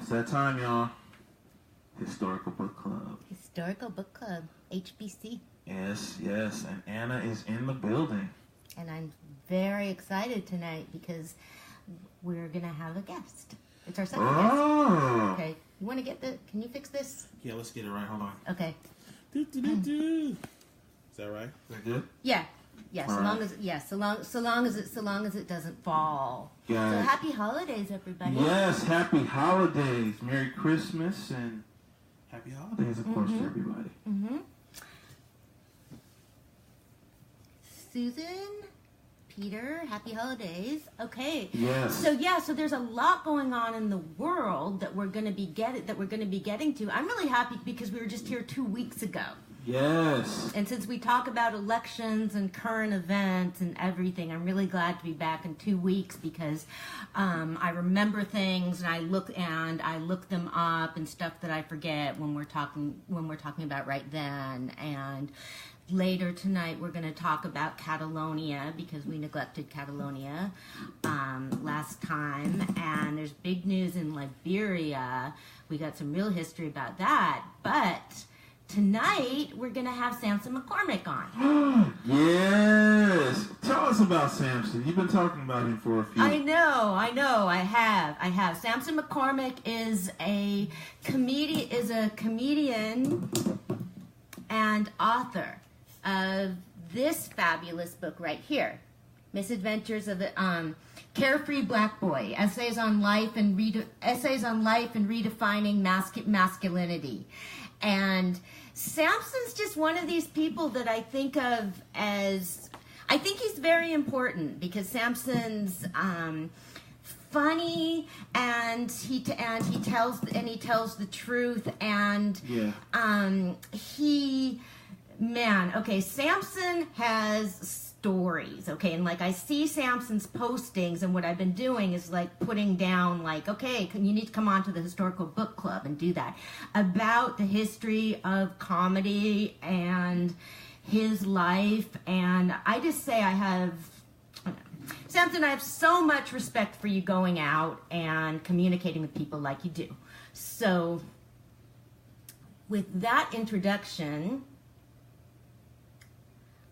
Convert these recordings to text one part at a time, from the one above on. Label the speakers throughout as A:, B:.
A: It's that time, y'all. Historical Book Club.
B: Historical Book Club, HBC.
A: Yes, yes. And Anna is in the building.
B: And I'm very excited tonight because we're going to have a guest. It's our second guest. Okay. You want to get the... Can you fix this?
A: Yeah, let's get it right. Hold on.
B: Okay.
A: Is that right? Is that good?
B: Yeah. Yeah, so long as it doesn't fall.
A: Yeah.
B: So happy holidays, everybody.
A: Yes, happy holidays. Merry Christmas and happy holidays, of course, to everybody.
B: Mm-hmm. Susan, Peter, happy holidays. Okay.
A: Yes.
B: So there's a lot going on in the world that we're going to be getting to. I'm really happy because we were just here 2 weeks ago.
A: Yes.
B: And since we talk about elections and current events and everything, I'm really glad to be back in 2 weeks because I remember things and I look them up and stuff that I forget when we're talking about right then. And later tonight we're going to talk about Catalonia because we neglected Catalonia last time. And there's big news in Liberia. We got some real history about that, but tonight, we're going to have Sampson McCormick on.
A: Yes. Tell us about Sampson. You've been talking about him for a few.
B: I know. I have. Sampson McCormick is a comedian and author of this fabulous book right here, Misadventures of a Carefree Black Boy, Essays on Life and Redefining Masculinity. And Sampson's just one of these people that I think of as, I think he's very important because Sampson's funny and he tells the truth and Sampson has stories, okay, and like I see Sampson's postings, and what I've been doing is like putting down like, okay, you need to come on to the Historical Book Club and do that about the history of comedy and his life. And I just say Sampson, I have so much respect for you going out and communicating with people like you do. So with that introduction,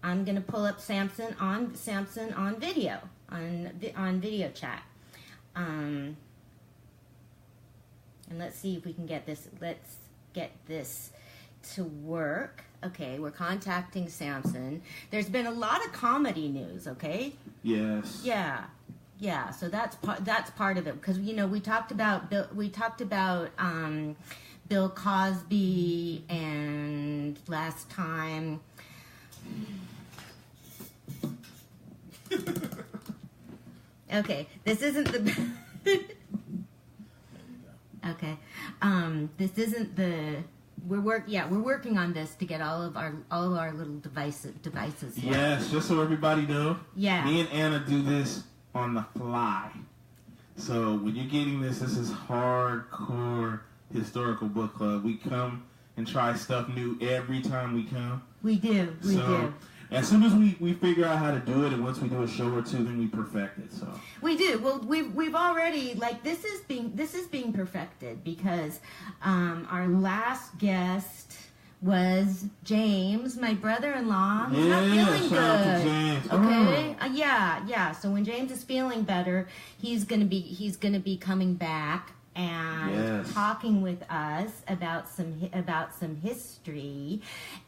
B: I'm going to pull up Sampson on video, on video chat. And let's see if we can get this, to work. Okay, we're contacting Sampson. There's been a lot of comedy news, okay?
A: Yes.
B: Yeah, so that's part of it, because, you know, we talked about Bill Cosby, and last time... Okay, this isn't the okay. This isn't the we're working on this to get all of our little devices here.
A: Yes, just so everybody know.
B: Yeah.
A: Me and Anna do this on the fly. So when you're getting this is hardcore Historical Book Club. We come and try stuff new every time we come.
B: We do.
A: As soon as we figure out how to do it, and once we do a show or two, then we perfect it. So
B: we do. Well, we've already, like, this is being perfected because our last guest was James, my brother-in-law. He's not feeling good.
A: James.
B: Okay. Yeah. So when James is feeling better, he's gonna be coming back and talking with us about some history.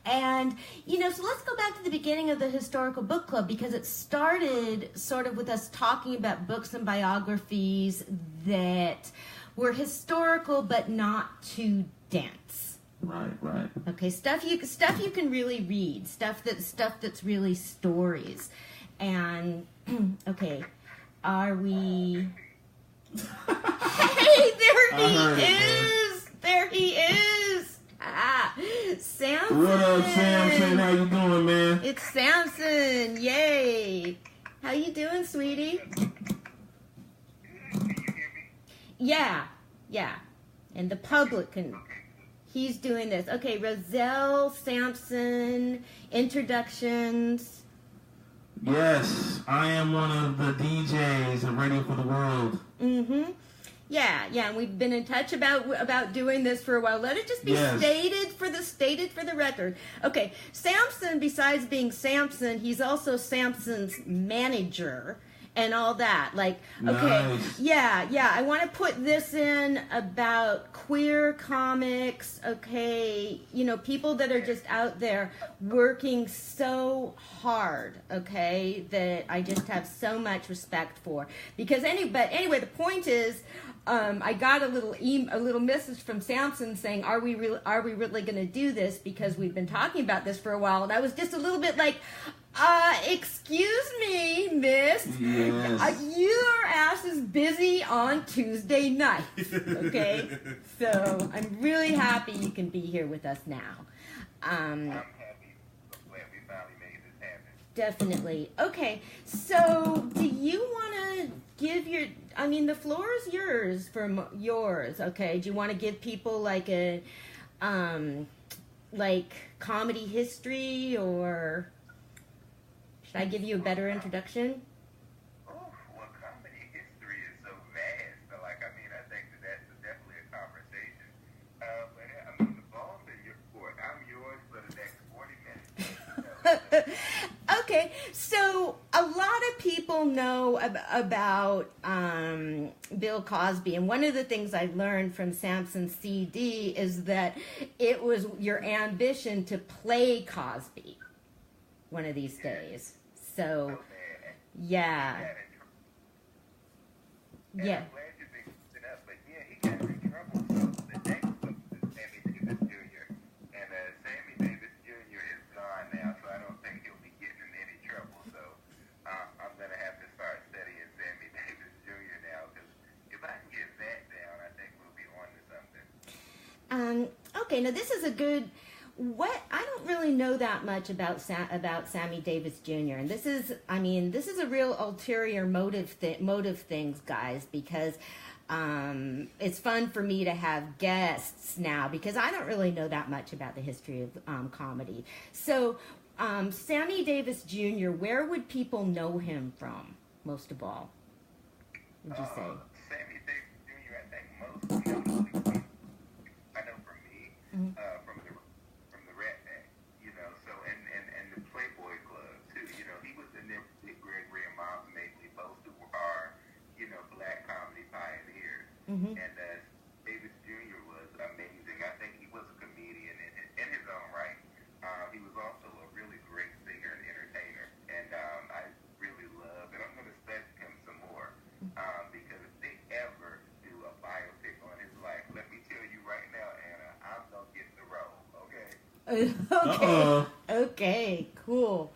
B: And, you know, so let's go back to the beginning of the Historical Book Club, because it started sort of with us talking about books and biographies that were historical but not too dense.
A: Right.
B: Okay, stuff you can really read, stuff that's really stories. And okay, are we Hey, there he is. Sampson.
A: What up, Sampson? How you doing, man?
B: It's Sampson. Yay. How you doing, sweetie? Yeah. And the public can... He's doing this. Okay, Roselle, Sampson, introductions.
A: Yes, I am one of the DJs of Radio for the World.
B: Mm-hmm. Yeah, and we've been in touch about doing this for a while. Let it just be stated for the record. Okay, Sampson, besides being Sampson, he's also Sampson's manager and all that. Like, okay,
A: nice.
B: yeah. I want to put this in about queer comics. Okay, people that are just out there working so hard. Okay, that I just have so much respect for. Because anyway, the point is. I got a little message from Sampson saying, "Are we really going to do this? Because we've been talking about this for a while." And I was just a little bit like, "Excuse me, Miss, your ass is busy on Tuesday nights." Okay, so I'm really happy you can be here with us now.
C: I'm happy. Glad we finally made this happen.
B: Definitely. Okay, so do you want to give the floor is yours yours, okay? Do you want to give people like a, comedy history, or should I give you a better introduction?
C: Oh, well, comedy history is so vast. So, I think that's definitely a conversation. But, the ball's in your court. I'm yours for the next 40 minutes.
B: Okay, so a lot of people know about Bill Cosby, and one of the things I learned from Sampson's CD is that it was your ambition to play Cosby one of these days. So, yeah.
C: I'm glad you picked it up, but he got in trouble. So the next book is Sammy Davis Jr. And Sammy Davis Jr. is gone now, so I don't think he'll be getting in any trouble. So I'm going to have to start studying Sammy Davis Jr. now, because if I can get that down, I think we'll be on to something.
B: Okay, now this is a good. I don't really know that much about Sammy Davis Jr. and this is a real ulterior motive things, guys, because it's fun for me to have guests now because I don't really know that much about the history of comedy. So, Sammy Davis Jr., where would people know him from most of all? Would you say?
C: Sammy Davis Jr. I think most notably, I know for me, from the Rat Pack, so and the Playboy Club too. He was in there with Dick Gregory and Miles Mabley, both who are, black comedy pioneers.
B: Mm-hmm.
C: And Davis Jr. was amazing. I think he was a comedian in his own right. He was also a really great singer and entertainer, and I really love, and I'm going to study him some more, because if they ever do a biopic on his life, let me tell you right now, Anna, I'm going to get the role, okay?
B: Okay, cool.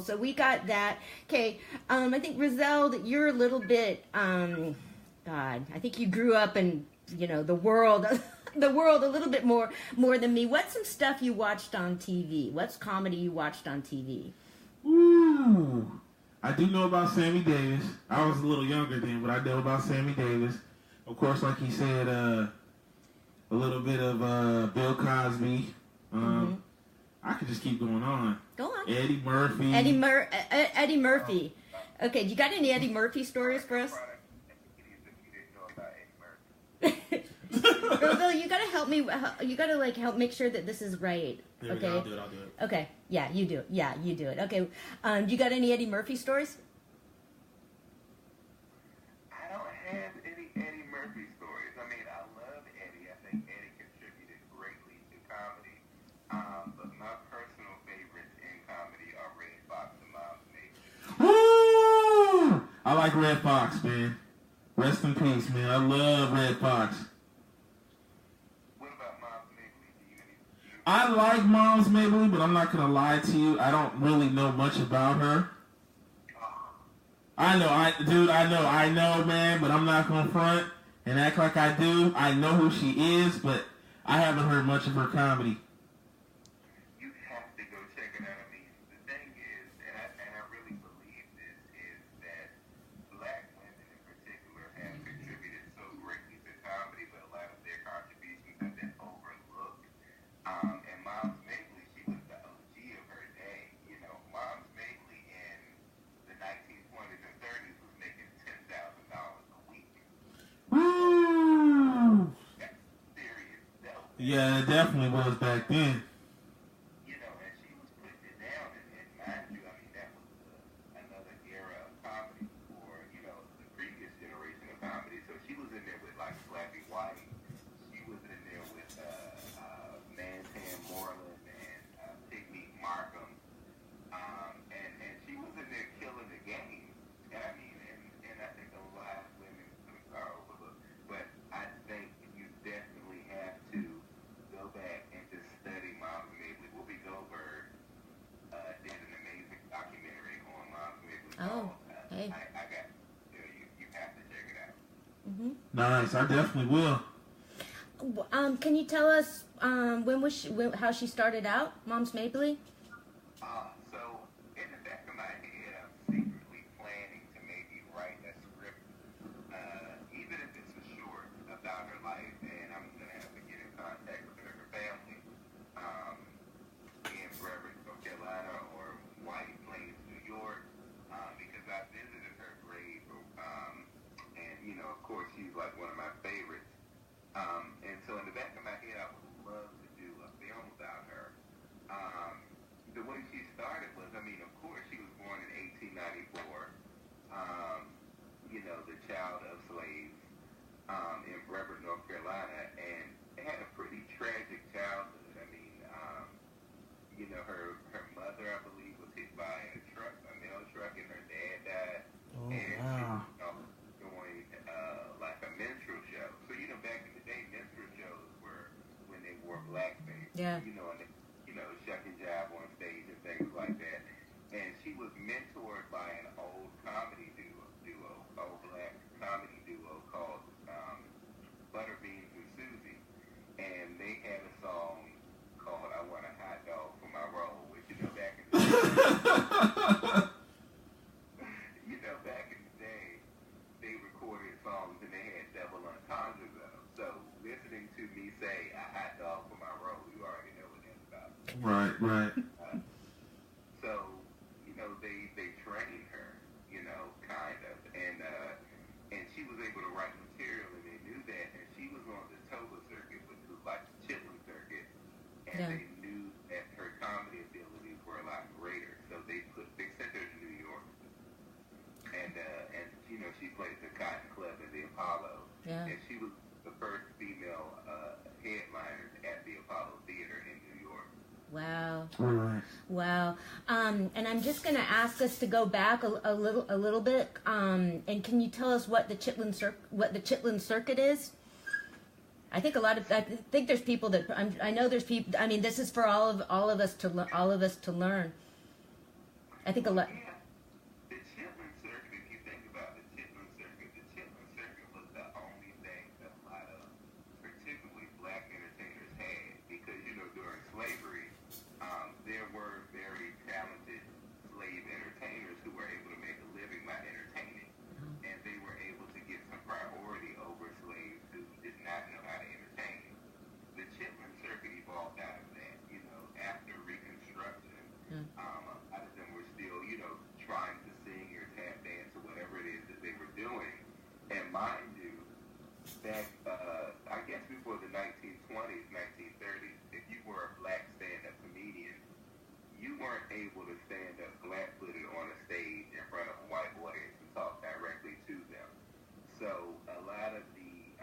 B: So we got that. Okay, I think Rizal, that you're a little bit, God, I think you grew up in, the world, a little bit more than me. What's some stuff you watched on TV? What's comedy you watched on TV?
A: Ooh, I do know about Sammy Davis. I was a little younger then, but I know about Sammy Davis. Of course, like he said, a little bit of Bill Cosby. I could just keep going on.
B: Go on.
A: Eddie Murphy.
B: Eddie Murphy. Okay, you got any Eddie Murphy stories for us? Bill, you gotta help me. You gotta help make sure that this is right.
A: There we go. I'll do it.
B: Okay. Yeah, you do it. Okay. You got any Eddie Murphy stories?
C: I don't have any Eddie Murphy stories. I love Eddie. I think Eddie contributed greatly to comedy. But my personal favorites in comedy are Red Fox and Miles Mabley.
A: Woo! I like Red Fox, man. Rest in peace, man. I love Red Fox.
C: What about Miles Mabley?
A: I like Miles Mabley, but I'm not gonna lie to you. I don't really know much about her. I know, man, but I'm not gonna front and act like I do. I know who she is, but I haven't heard much of her comedy.
C: You have to go check it out. The thing is, and I really believe this, is that black women in particular have contributed so greatly to comedy, but a lot of their contributions have been overlooked. And Moms Mabley, she was the OG of her day. Moms Mabley in the 1920s and 30s was making $10,000 a week.
A: Woo! Yeah, it definitely was back then.
C: You know, and she was putting it down, and mind you, I mean, that was another era of comedy for, you know, the previous generation of comedy. So she was in there with, like, Slappy White. She was in there with Mantan Moreland and Pigmeat Markham. And she was in there killing the game. And I mean, and I think a lot of women are overlooked. But I think you definitely have to go back and just study Moms Mabley. Whoopi Goldberg did an amazing documentary on Moms Mabley.
B: Oh, hey.
C: I got, you have to check it out.
B: Mm-hmm.
A: Nice, I definitely will.
B: Can you tell us how she started out, Moms Mabley?
C: So in the back of my head, I'm secretly planning to maybe write a script, even if it's a short about her life, and I'm gonna have to get in contact with her family in Bremen, North Carolina, or White Plains, New York, because I visited her grave, and you know, of course, she's like one of my favorites. And so in the back of my head, I would love to do a film about her. The way she started was, I mean, of course, she was born in 1894, you know, the child of slaves in Bremen, North Carolina, and had a pretty tragic childhood. I mean, you know, her mother, I believe, was hit by a mail truck, and her dad died.
A: Oh,
C: and
A: wow.
C: she was doing like a minstrel show. So, you know, back in the day, minstrel shows were when they wore blackface.
B: Yeah.
C: You know, and they, you know, shuck and jive on stage and things like that. And she was mentored by an old comedy duo, old black comedy duo called Butterbeans and Susie. And they had a song called I Want a Hot Dog for My Roll, which, you know, back in the day, you know, back in the day, they recorded songs and they had double entendres of them. So listening to me say a hot dog for my roll, you already know what that's about.
A: Right.
C: So, you know, they trained her, you know, kind of, and she was able to write material, and they knew that, and she was on the Toba circuit, which was like the Chitlin circuit, and they knew that her comedy abilities were a lot greater, so they sent her to New York, and you know, she played the Cotton Club in the Apollo, and she was the first female headliner at the Apollo Theater in New York.
B: Wow.
A: All right.
B: Wow. And I'm just going to ask us to go back a little bit. And can you tell us what the Chitlin Circuit is? I think I think there's people that I know there's people. I mean, this is for all of us to learn. I think a lot.
C: Yeah. The Chitlin Circuit, if you think about the Chitlin Circuit was the only thing that a lot of particularly black entertainers had, because, you know, during slavery, there were very talented slave entertainers who were able to make a living by entertaining, and they were able to get some priority over slaves who did not know how to entertain. The Chitlin Circuit evolved out of that, you know, after Reconstruction. A lot of them were still, you know, trying to sing or tap dance or whatever it is that they were doing. And mind you, back, I guess before the 1920s, 1930s, if you were a black stand-up comedian, you weren't able to stand up flat-footed on a stage in front of a white audience and talk directly to them. So a lot of the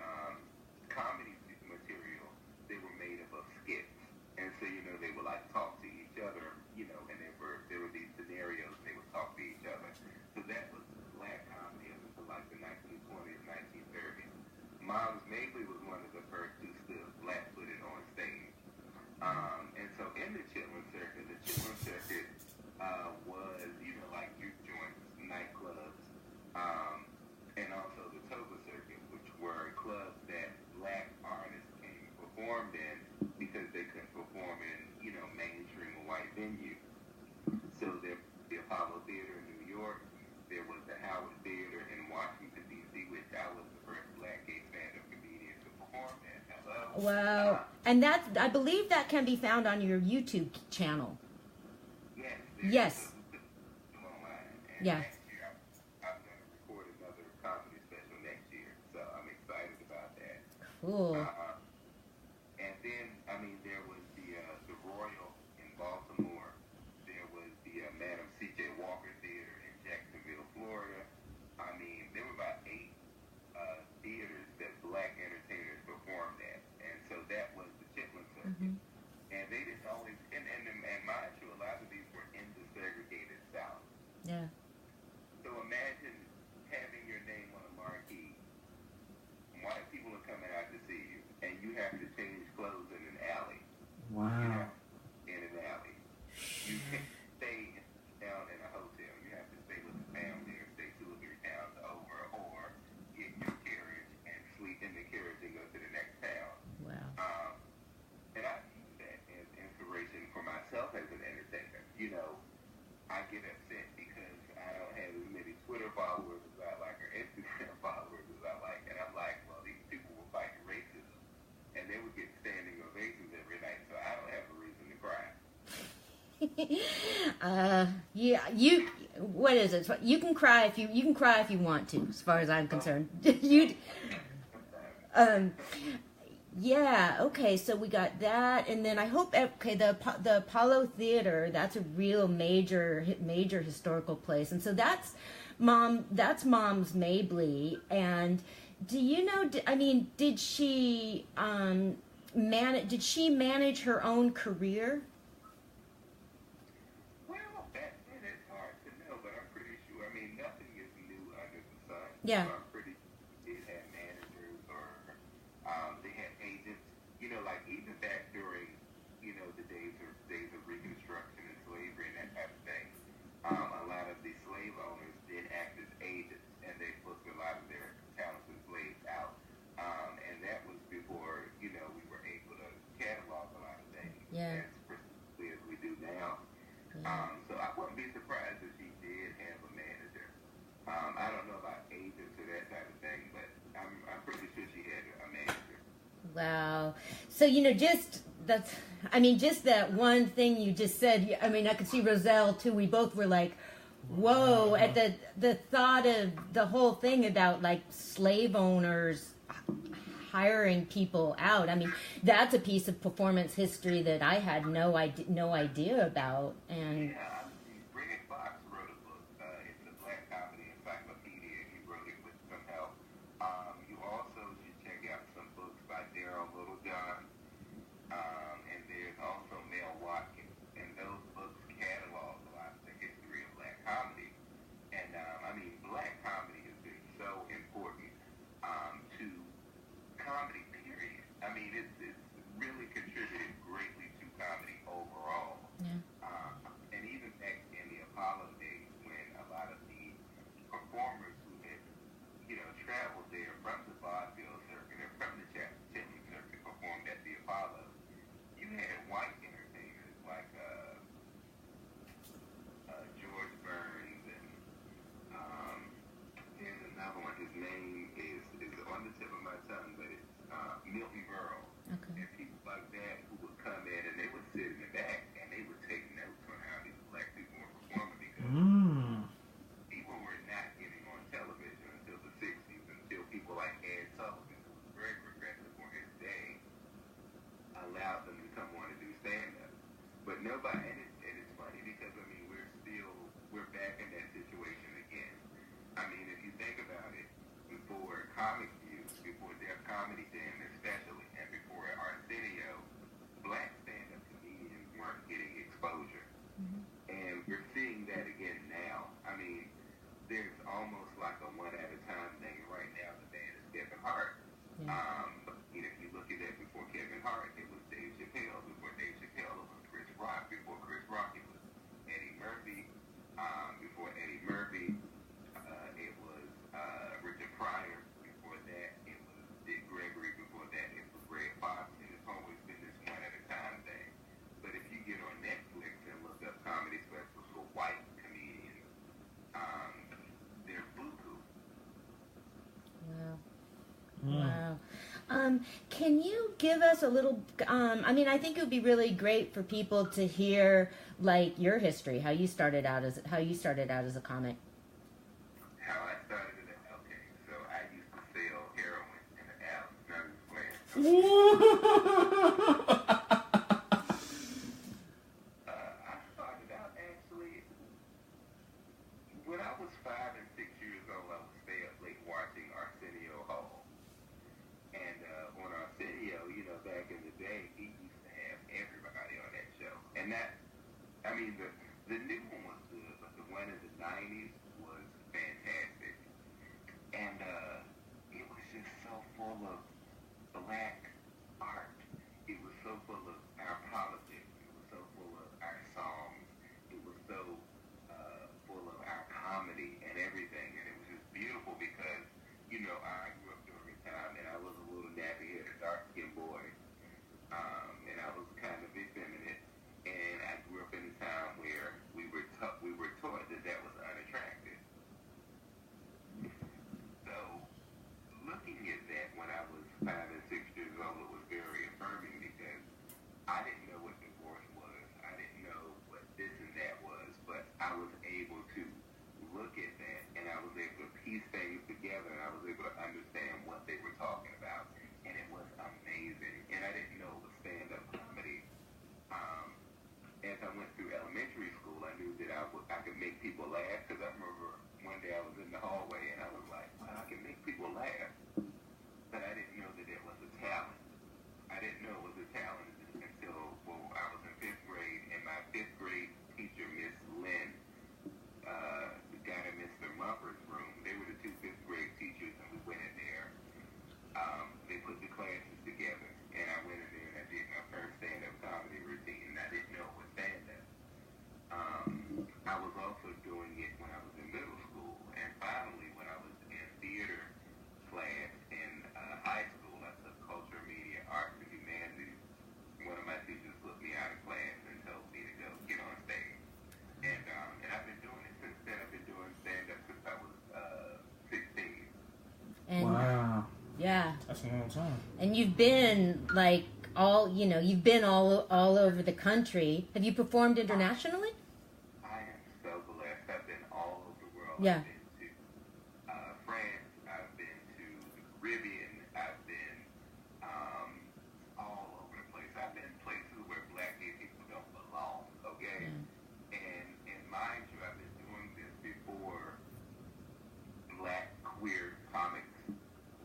C: comedy material, they were made up of skits. And so, you know, they would like talk to each other, you know, and there were these scenarios and they would talk to each other. So that was black comedy up until like the 1920s, 1930s. Moms Mabley was one of the first who stood flat-footed on stage. And so in the Chitlin Circuit was, you know, like juke joints, nightclubs, and also the Toba Circuit, which were clubs that black artists came and performed in because they couldn't perform in, you know, mainstream or white venues. So the Apollo Theater in New York, there was the Howard Theater in Washington, D.C., which I was the first black gay stand-up comedian to perform in. Hello.
B: Wow. And I believe that can be found on your YouTube channel. Yes. Yeah.
C: Next year, I'm going to record another comedy special next year, so I'm excited about that.
B: Cool.
C: And then
B: Yeah, what is it? You can cry if you want to, as far as I'm concerned. Um, yeah, okay, so we got that, and then I hope, okay, the Apollo Theater, that's a real major historical place, and so that's Mom's Mabley, and do you know, did she manage her own career?
C: Well, that is hard to know, but I'm pretty sure. I mean, nothing is new under the sun.
B: Yeah.
C: So I'm pretty sure they had managers or they had agents. You know, like even back during, the days of Reconstruction and slavery and that type of thing, a lot of the slave owners did act as agents, and they booked a lot of their talented slaves out. And that was before, we were able to catalog a lot of things
B: Yeah.
C: as precisely as we do now. So I wouldn't be surprised if she did have a manager. I don't know about agents or that type of thing, but I'm pretty sure she had a manager.
B: Wow. So, just that one thing you just said, I could see Roselle too. We both were like, whoa, at the thought of the whole thing about like slave owners hiring people out. That's a piece of performance history that I had no idea about. And
C: Yeah, Greg Fox wrote a book. It's a black comedy encyclopedia. He wrote it with some help. You also should check out some books by Daryl Littlejohn. And there's also Mel Watkins. And those books catalog a lot of the history of black comedy. And, black comedy has been so important to comedy, period. It's really contributed greatly to comedy overall.
B: yeah.
C: And even back in the Apollo days, when a lot of the performers who had, traveled there from the vaudeville circuit and from the Chitlin circuit performed at the Apollo, you had white entertainers like George Burns, and there's another one. His name is on the tip of my tongue, but it's Milton Berle.
B: Okay.
C: And people like that who would come in and they would sit in the back and they would take notes on how these black people were performing, because people were not getting on television until the 60s, until people like Ed Sullivan, who was very progressive for his day, allowed them to come on and do stand-up. But nobody, and it's funny because, we're back in that situation again. If you think about it, before Comic View, before Def Comedy Jam especially, and before Arsenio, black stand-up comedians weren't getting exposure.
B: Mm-hmm.
C: And we're seeing that again now. There's almost like a one-at-a-time thing right now. The band is Kevin Hart.
B: Yeah.
C: But if you look at that before Kevin Hart, it was Dave Chappelle. Before Dave Chappelle, it was Chris Rock. Before Chris Rock, it was Eddie Murphy. Before Eddie Murphy, it was Richard Pryor. Before that, it was Dick Gregory. Before that, it was Greg Fox. And it's always been this one-at-a-time thing. But if you get on Netflix and look up comedy specials for white comedians, they're buku.
B: Wow. Wow. Can you give us a little, I think it would be really great for people to hear, like, your history, how you started out as a comic.
C: How I started it? Okay, so I used to sell heroin in the alley. I started out actually when I was 5 and 6 years old. I would stay up late watching Arsenio Hall. And on Arsenio, back in the day, he used to have everybody on that show. And the new one was good, but the one in the 90s was fantastic. And it was just so full of black art. It was so full of our politics. It was so full of our songs. It was so full of our comedy and everything. And it was just beautiful because, I grew up during a time and I was a little nappy-headed, dark-skinned boy. And I was kind of effeminate. And I grew up in a time where we were taught that was unattractive. So, looking at that when I was 5 and 6 years old,
A: That's a long time.
B: And you've been like you've been all over the country. Have you performed internationally?
C: I am so blessed. I've been all over the world.
B: Yeah.
C: I've been to France. I've been to the Caribbean. I've been all over the place. I've been places where black gay people don't belong. Okay.
B: Yeah.
C: And mind you, I've been doing this before black queer comics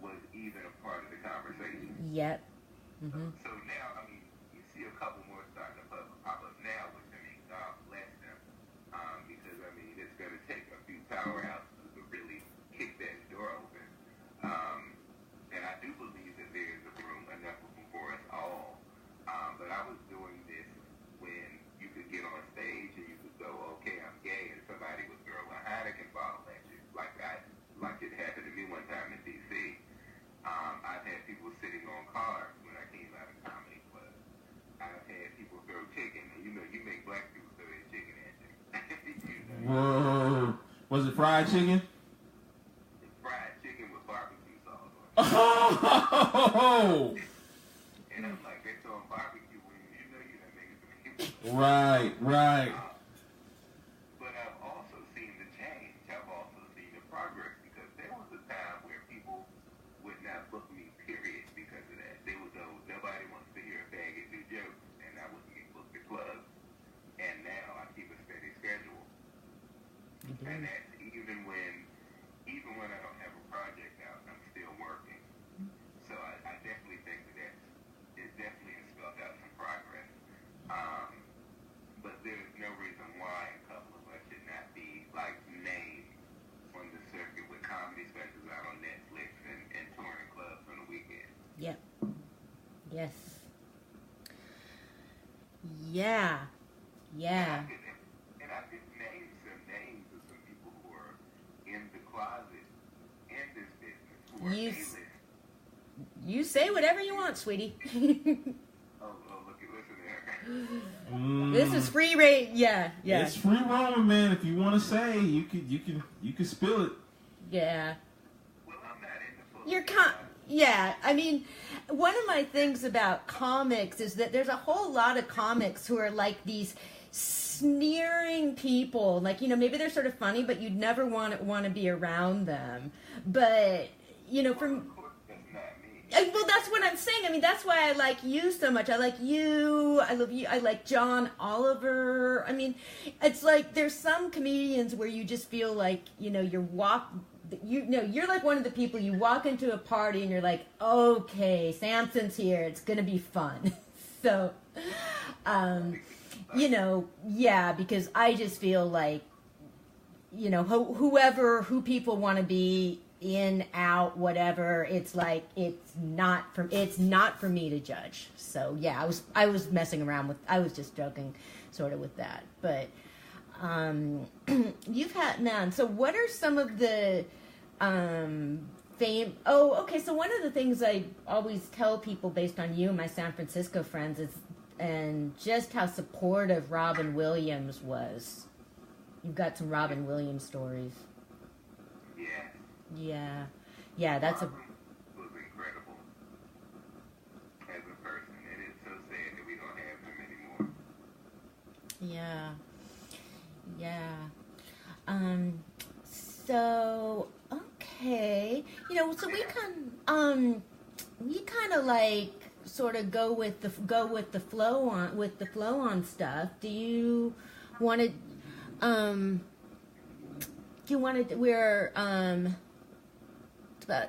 C: was even a part of the conversation.
B: Yep. Mm-hmm.
C: So now, I mean, you see a couple more starting to pop up now, which I mean, God bless them, because I mean, it's going to take a few powerhouses to really kick that door open. And I do believe that there is a room enough for us all. But I was doing this when you could get on stage and you could go, okay, I'm gay, and somebody would throw a Heineken bottle at you, like it happened to me one time in D.C. I've had people sitting on cars when I came out of comedy club. I've had people throw chicken, and you make black people throw their chicken at you.
A: Whoa. Was it fried chicken?
C: It's fried chicken with barbecue sauce on it.
A: Oh!
C: And I'm like, they're throwing barbecue wings. You know you're not making some
A: Right.
C: But I've also seen the change. I've also seen the progress, because there was a time where people would not book me, period, because of that. They would go, nobody wants to hear a faggot do jokes, and I wouldn't get booked to clubs. And now I keep a steady schedule. And that's even when I don't have a project out, I'm still working. So I definitely think that it definitely has spelled out some progress. But there's no reason why a couple of us should not be like named on the circuit with comedy specials out on Netflix and touring clubs on the weekend.
B: Yep. Yes. Yeah.
C: And I could name some names of some people who are in the closet in this business who are A-list.
B: You say whatever you want, sweetie.
C: Listen there.
B: This is free rate. Yeah.
A: It's free roaming, man. If you want to say, you could spill it.
B: Yeah.
C: Well, I'm not in the
B: Yeah, I mean, one of my things about comics is that there's a whole lot of comics who are like these sneering people. Like, maybe they're sort of funny, but you'd never want to be around them. But, from... Well, that's what I'm saying. I mean, that's why I like you so much. I like you. I love you. I like John Oliver. I mean, it's like there's some comedians where you just feel like, you're like one of the people you walk into a party and you're like, okay, Sampson's here. It's going to be fun. So, because I just feel like, who people want to be in, out, whatever, it's like it's not for me to judge. So yeah, I was messing around with, I was just joking sort of with that. But you've had, man, so what are some of the fame? Oh, okay, so one of the things I always tell people based on you and my San Francisco friends is, and just how supportive Robin Williams was. You've got some Robin Williams stories. Yeah, that's
C: Robin was incredible as a person, and it's so sad that we don't have him anymore.
B: Yeah. So okay, so we kind of like sort of go with the flow on stuff. Do you want to? We're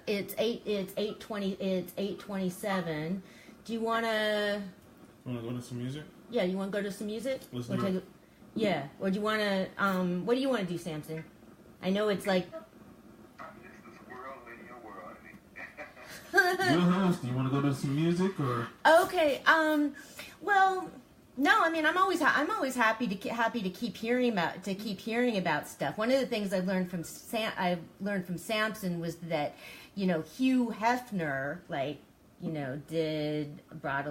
B: it's 8:27. Do you want to?
A: Want to go to some music?
B: Yeah, you want to go to some music?
A: Let's do it.
B: Yeah, or do you want to? What do you want to do, Sampson? I know it's like.
C: I'm just a squirrel in your world.
A: You're the host. Do you want to go to some music or?
B: Okay. Well. No, I mean I'm always happy to keep hearing about stuff. One of the things I learned from Sampson was that, Hugh Hefner brought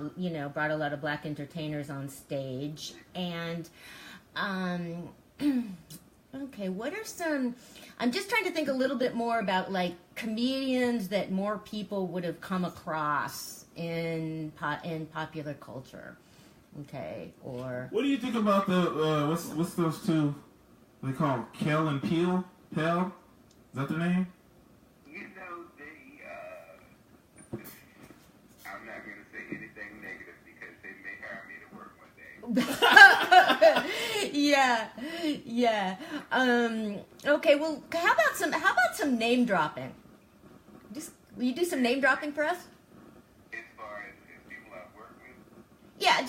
B: a lot of black entertainers on stage, and Okay, what are some... I'm just trying to think a little bit more about, like, comedians that more people would have come across in popular culture. Okay, or...
A: What do you think about the, what's those two, they call Kel and Peel? Pell? Is that their name?
C: You know, I'm not going to say anything negative because they may hire me to work one day.
B: Yeah. Okay, well, how about some name dropping? Will you do some name dropping for us?
C: As far as people I've worked with?
B: Yeah,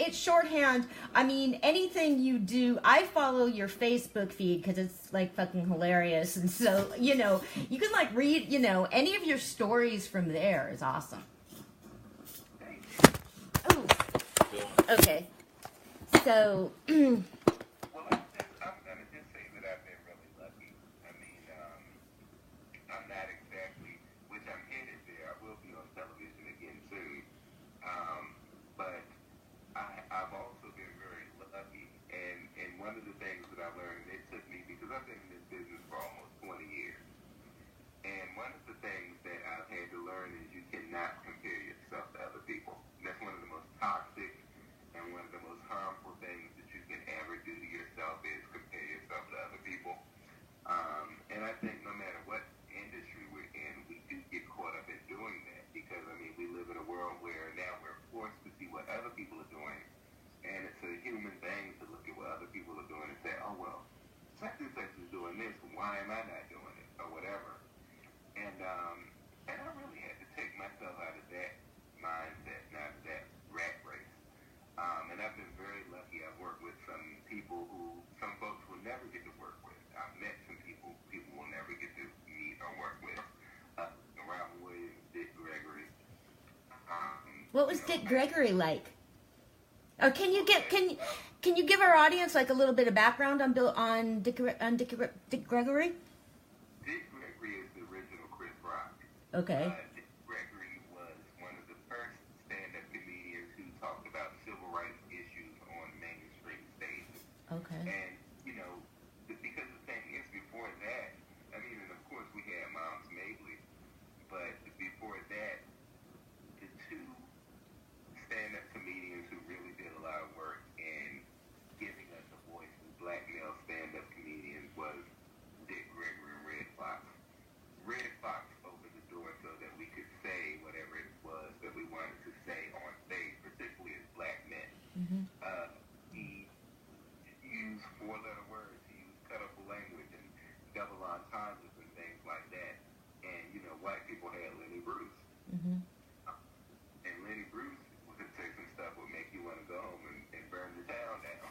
B: it's shorthand. I mean, anything you do, I follow your Facebook feed because it's like fucking hilarious. And so, you can like read, any of your stories from there is awesome. Oh, okay. So,
C: Well, I'm going to just say that I've been really lucky. I mean, I'm not exactly, which I'm headed there. I will be on television again soon. But I've also been very lucky. And one of the things that I learned, it took me, because I've been in this business for almost 20 years. And one of the things that I've had to learn is you cannot compare yourself to other people. That's one of the most toxic and one of the most harmful things that you can ever do to yourself is compare yourself to other people. And I think no matter what industry we're in, we do get caught up in doing that because, I mean, we live in a world where now we're forced to see what other people are doing. And it's a human thing to look at what other people are doing and say, oh, well, such and such is doing this, why am I not doing it, or whatever. And I really had to take myself out of that mindset, not that rat race. And I've been very lucky. I've worked with some folks will never get to work with. I've met some people will never get to meet or work with. Robin Williams, Dick Gregory.
B: what was Dick Gregory like? Or can you give our audience like a little bit of background on Dick Gregory?
C: Dick Gregory is the original Chris Rock.
B: Okay.
C: Dick Gregory was one of the first stand-up comedians who talked about civil rights issues on mainstream stages.
B: Okay.
C: And, because the thing is, before that, I mean, and of course we had Moms Mabley, but before that, the two stand-up comedians who really did a lot of work in giving us a voice as black male stand-up comedians was Dick Gregory and Red Fox. Red Fox opened the door so that we could say whatever it was that we wanted to say on stage, particularly as black men.
B: Mm-hmm.
C: He used four-letter words. He used colorful language and double entendres and things like that. And, white people had Lenny Bruce.
B: Mm-hmm.
C: And Lenny Bruce would say some stuff would make you want to go home and burn the town down.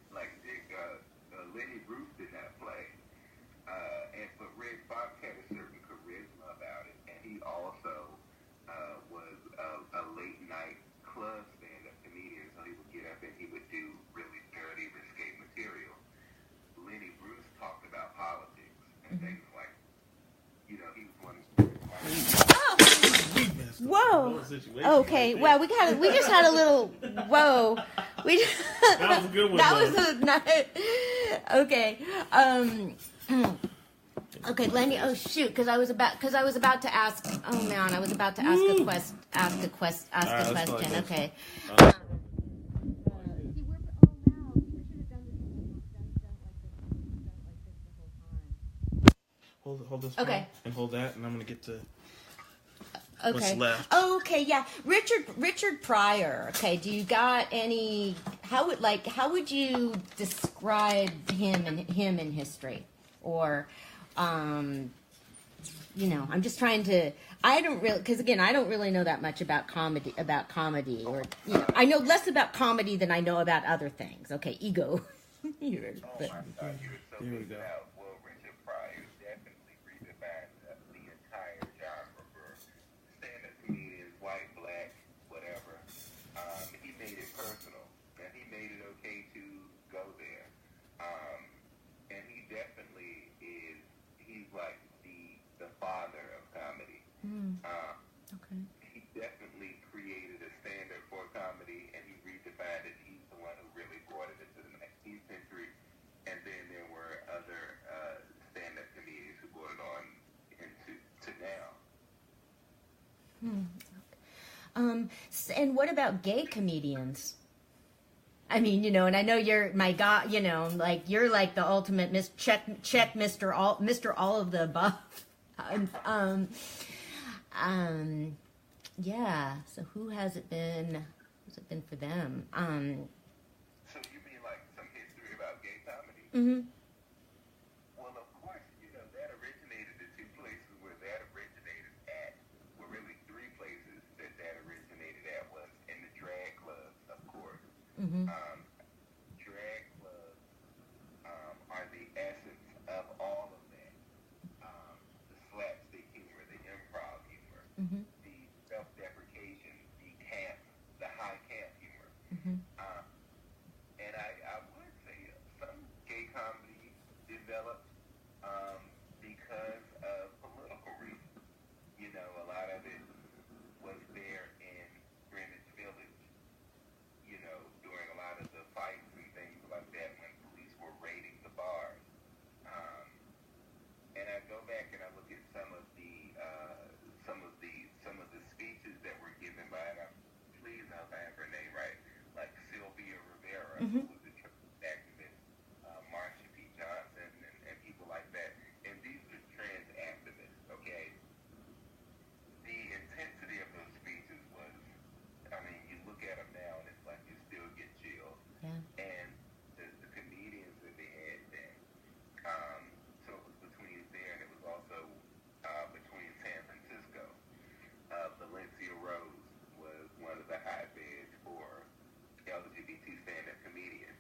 C: Like Dick, Lenny Bruce did not play. But Red Fox had a certain charisma about it, and he also was a late night club stand-up comedian, so he would get up and he would do really dirty, risque material. Lenny Bruce talked about politics and things like, he was one of
B: Whoa. Okay. Well, we just had a little. Whoa. That
A: was a good one.
B: That was okay. Okay, Lenny. Oh shoot, because I was about to ask. Oh man, I was about to ask a question. Okay.
A: Hold this.
B: Okay.
A: And hold that, and I'm gonna get to.
B: Okay.
A: What's left?
B: Oh, okay, yeah. Richard Pryor. Okay, do you got any? How would you describe him in history, or, I'm just trying to. I don't really, because again, I don't really know that much about comedy, or I know less about comedy than I know about other things. Okay, ego.
C: Here we go. Well, Richard Pryor definitely redefined the entire genre for stand-up comedians, white, black, whatever. He made it personal, and he made it okay to go there. And he definitely he's like the father of comedy.
B: Okay.
C: He definitely created a standard for comedy, and he redefined it. He's the one who really brought it into the 19th century.
B: And what about gay comedians? I mean, and I know you're my God, like you're like the ultimate check Mr. All of the above. Yeah. So who has it been? Who's it been for them?
C: So you mean like some history about gay comedy?
B: Mm-hmm.
C: Well, of course, that originated, the two places where that originated at were really three places that originated at was in the drag clubs, of course.
B: Mm-hmm.
C: Drag clubs are the essence of all of that. The slapstick humor, the improv humor,
B: Mm-hmm.
C: the self-deprecation, the camp, the high camp humor.
B: Mm-hmm.
C: And I would say some gay comedy developed because of political reasons. A lot of it was there in Greenwich Village, during a lot of the fights and things like that when police were raiding the bars. And I go back and I look at some of the speeches that were given by, and please I hope I have her name right, like Sylvia Rivera,
B: Mm-hmm.
C: who was a trans activist, Marsha P. Johnson, and people like that. And these are trans activists, okay? The intensity of those speeches was, I mean, you look at them now and it's like you still get chills.
B: Yeah.
C: And the comedians that they had then, so it was between there and it was also between San Francisco. Valencia Rose was one of the hotbeds for LGBT stand-up comedians.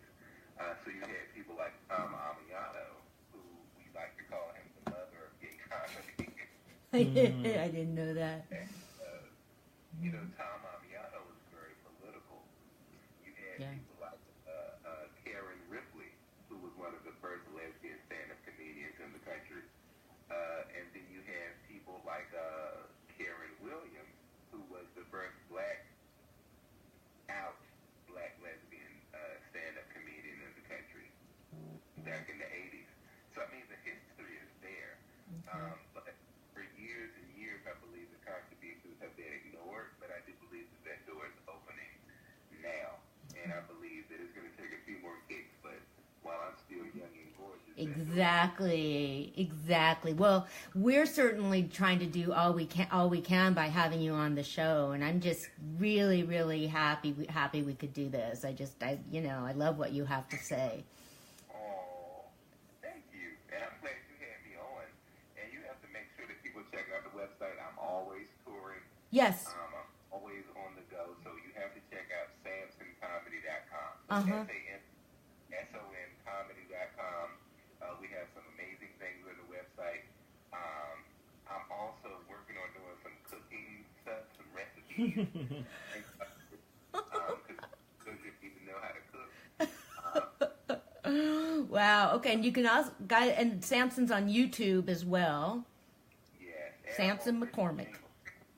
C: So you had people like Tom Amiano, who we like to call him the mother of gay comedy.
B: I didn't know that.
C: And, Tom Amiano was very political. You had people like Karen Ripley, who was one of the first lesbian stand-up comedians in the country. And then you had people like Karen Williams, who was the first black lesbian stand-up comedian in the country back in the 80s. So, I mean, the history is there. But for years and years, I believe the contributions have been ignored, but I do believe that door is opening now. And I believe that it's going to take a few more kicks, but while I'm still young and gorgeous.
B: Exactly. Well, we're certainly trying to do all we can by having you on the show, and I'm just really, really happy we could do this. I love what you have to say.
C: Oh, thank you. And I'm glad you had me on. And you have to make sure that people check out the website. I'm always touring.
B: Yes.
C: I'm always on the go, so you have to check out SamsonComedy.com.
B: Uh-huh.
C: SamsonComedy.com. We have some amazing things on the website. I'm also working on doing some cooking stuff, some recipes. Because you even know how to cook.
B: Wow. Okay, and you can also and Samson's on YouTube as well.
C: Yes.
B: Samson McCormick.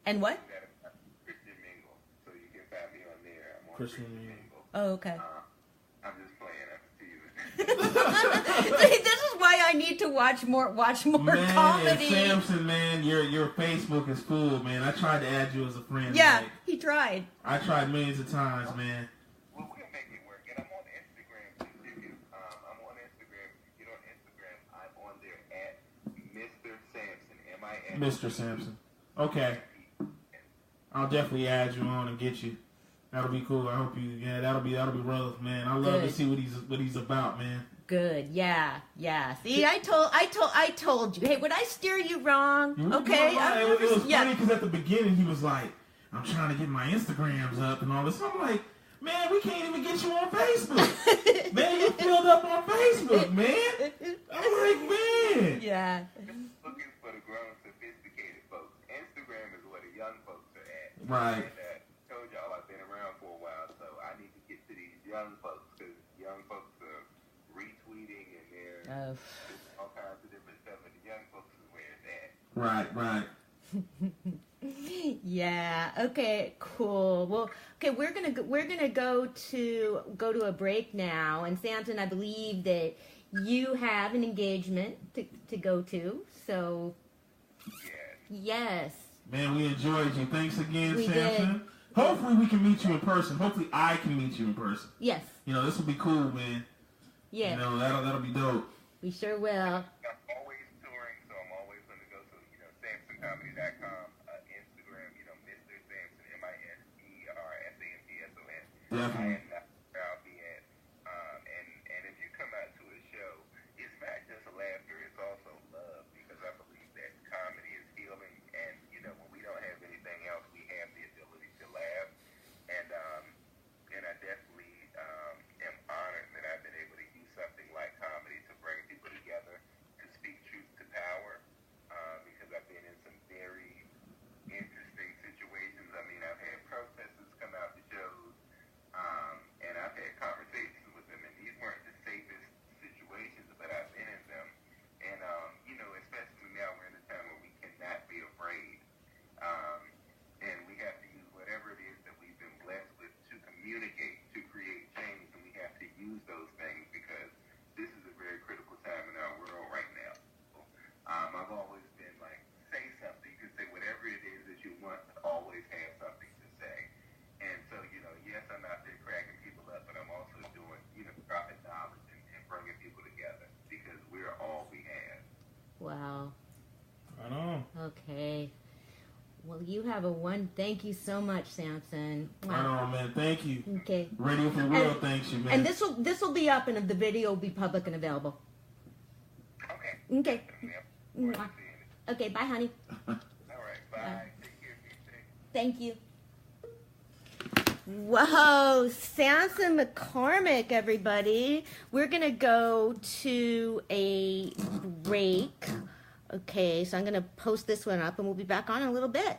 B: And what?
C: Christian Mingle. So you can find me on there. I'm on
A: Christian
C: Mingle.
A: Mingle.
B: Oh, okay.
C: I'm just playing. I'm teasing.
B: See, this is why I need to watch more
A: Man,
B: comedy.
A: Sampson, man, your Facebook is full, man. I tried to add you as a friend.
B: Yeah,
A: Like,
B: he tried.
A: I tried millions of times, man.
C: Well, we'll make it work. And I'm on Instagram, too. I'm on Instagram. If you get on Instagram, I'm on there at Mr. Sampson, M-I-S.
A: Mr. Sampson. Okay. I'll definitely add you on and get you. That'll be cool. I hope you. Yeah, that'll be rough, man. I love to see what he's about, man.
B: Good. Yeah. See, I told you. Hey, would I steer you wrong? Okay.
A: It was funny because at the beginning he was like, "I'm trying to get my Instagrams up and all this." I'm like, "Man, we can't even get you on Facebook. Man, you filled up on Facebook, man." I'm like, "Man."
B: Yeah.
C: Looking for the grown, sophisticated folks. Instagram is where the young folks are at.
A: Right.
C: And told y'all I've been around for a while, so I need to get to these young folks because young folks are retweeting and they're all kinds of different stuff, and the young folks is where it's at.
A: Right.
B: Yeah. Okay. Cool. Well. Okay. We're gonna go to a break now, and Samson, I believe that you have an engagement to go to. So.
C: Yes.
A: Man, we enjoyed you. Thanks again,
B: We
A: Sampson.
B: did.
A: Hopefully we can meet you in person. Hopefully I can meet you in person.
B: Yes.
A: You know, this will be cool, man.
B: Yeah.
A: You know, that'll be dope.
B: We sure will.
C: I'm always touring, so I'm always going to go to, SampsonComedy.com, Instagram, Mr. Sampson, MisterSampson.
A: Definitely.
C: And I'll be at. And if you come out to a show, it's not just laughter, it's also love, because I believe that comedy is healing, and, when we don't have anything else, we have the ability to laugh. And I definitely am honored that I've been able to use something like comedy to bring people together, to speak truth to power, because I've been in some very interesting situations. I mean, I've had protesters come out to shows, and I've had conversations with them, and these weren't the safest situations, but I've been in them. And, especially now we're in a time where we cannot be afraid. And we have to use whatever it is that we've been blessed with to communicate, to create change, and we have to use those things because this is a very critical time in our world right now. I've always been like, say something. You can say whatever it is that you want, always have something to say. And so, yes, I'm out there cracking people up, but I'm also doing, dropping knowledge and bringing people together because we're all we have.
B: Wow.
A: Right on.
B: Okay. Well, you have a one. Thank you so much, Sampson. Wow.
A: Right on, man. Thank you.
B: Okay.
A: Radio for Real, thanks you, man.
B: And this will be up, and the video will be public and available.
C: Okay.
B: Okay.
C: Yep.
B: Okay. Bye, honey.
C: All right. Bye. Take care. Be safe.
B: Thank you. Whoa, Sampson McCormick, everybody. We're going to go to a break. Okay, so I'm going to post this one up, and we'll be back on in a little bit.